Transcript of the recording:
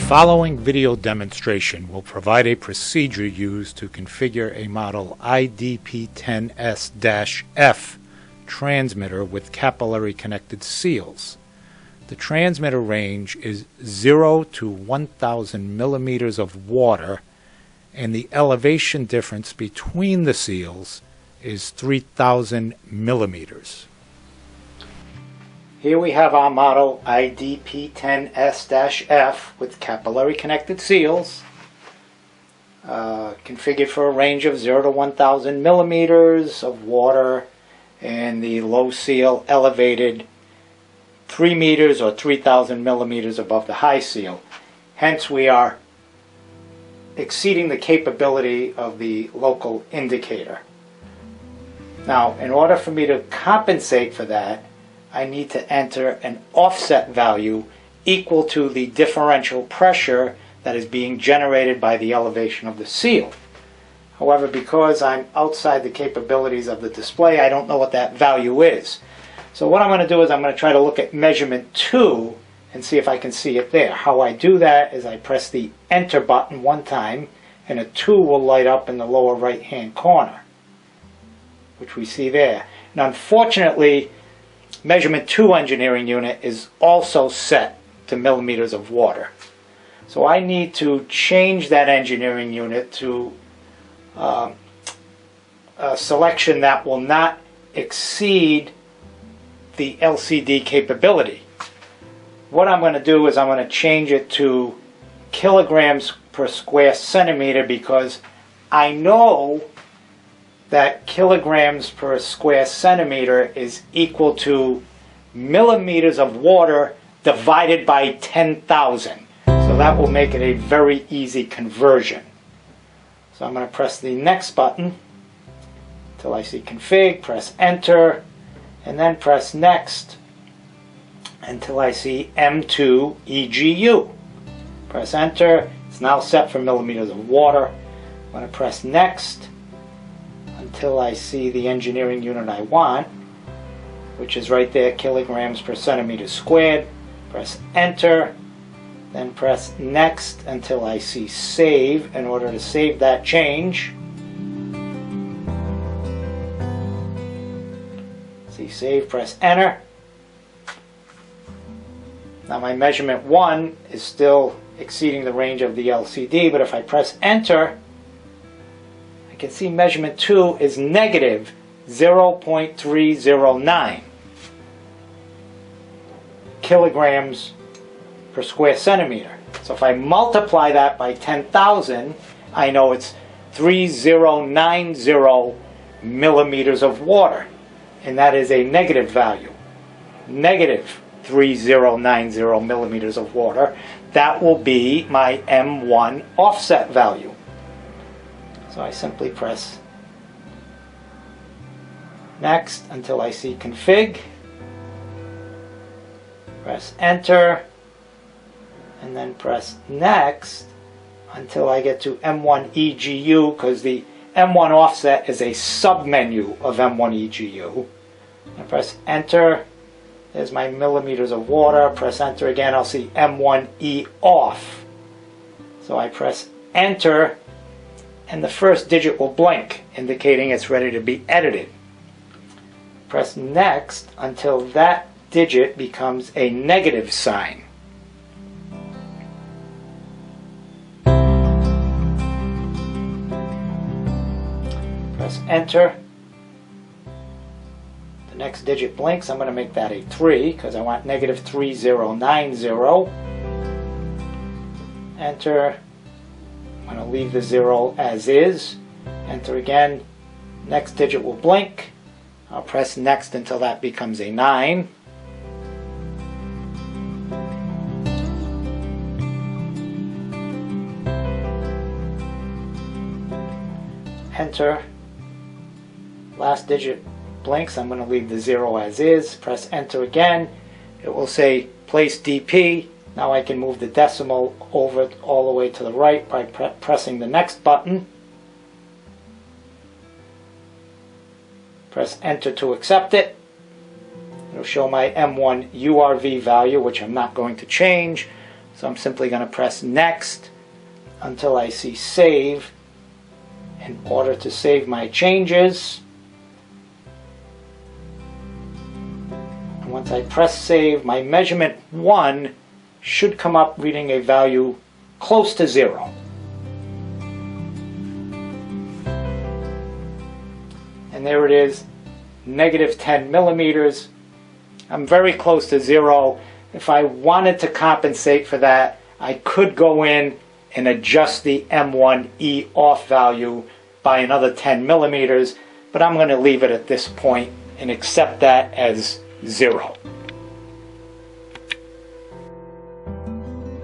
following video demonstration will provide a procedure used to configure a model IDP10S-F transmitter with capillary connected seals. The transmitter range is 0 to 1,000 millimeters of water, and the elevation difference between the seals is 3,000 millimeters. Here we have our model IDP10S-F with capillary connected seals, configured for a range of 0 to 1,000 millimeters of water, and the low seal elevated 3 meters or 3,000 millimeters above the high seal. Hence we are exceeding the capability of the local indicator. Now, in order for me to compensate for that, I need to enter an offset value equal to the differential pressure that is being generated by the elevation of the seal. However, because I'm outside the capabilities of the display, I don't know what that value is. So what I'm going to do is I'm going to try to look at measurement 2 and see if I can see it there. How I do that is I press the enter button one time and a 2 will light up in the lower right hand corner, which we see there. And unfortunately, measurement 2 engineering unit is also set to millimeters of water. So I need to change that engineering unit to a selection that will not exceed the LCD capability. What I'm going to do is I'm going to change it to kilograms per square centimeter, because I know that kilograms per square centimeter is equal to millimeters of water divided by 10,000. So that will make it a very easy conversion. So I'm going to press the next button until I see config, press enter, and then press next until I see M2 EGU. Press enter. It's now set for millimeters of water. I'm going to press next until I see the engineering unit I want, which is right there, kilograms per centimeter squared. Press enter, then press next until I see save in order to save that change. See save, press enter. Now my measurement 1 is still exceeding the range of the LCD, but if I press enter, I can see measurement 2 is negative 0.309 kilograms per square centimeter. So if I multiply that by 10,000, I know it's 3090 millimeters of water, and that is a negative value. Negative 3090 millimeters of water. That will be my M1 offset value. So I simply press next until I see config, press enter, and then press next until I get to M1 EGU, because the M1 offset is a submenu of M1 EGU. And press enter. There's my millimeters of water. Press enter again. I'll see M1 E off. So I press enter, and the first digit will blink, indicating it's ready to be edited. Press next until that digit becomes a negative sign. Press enter. The next digit blinks. I'm going to make that a 3 because I want negative 3090. Enter. I'm going to leave the 0 as is. Enter again. Next digit will blink. I'll press next until that becomes a 9. Enter. Last digit blinks. I'm going to leave the 0 as is. Press enter again. It will say place DP. Now I can move the decimal over all the way to the right by pressing the next button. Press enter to accept it. It'll show my M1 URV value, which I'm not going to change. So I'm simply going to press next until I see save in order to save my changes. And once I press save, my measurement 1 should come up reading a value close to 0. And there it is, negative 10 millimeters. I'm very close to 0. If I wanted to compensate for that, I could go in and adjust the M1E off value by another 10 millimeters, but I'm going to leave it at this point and accept that as 0.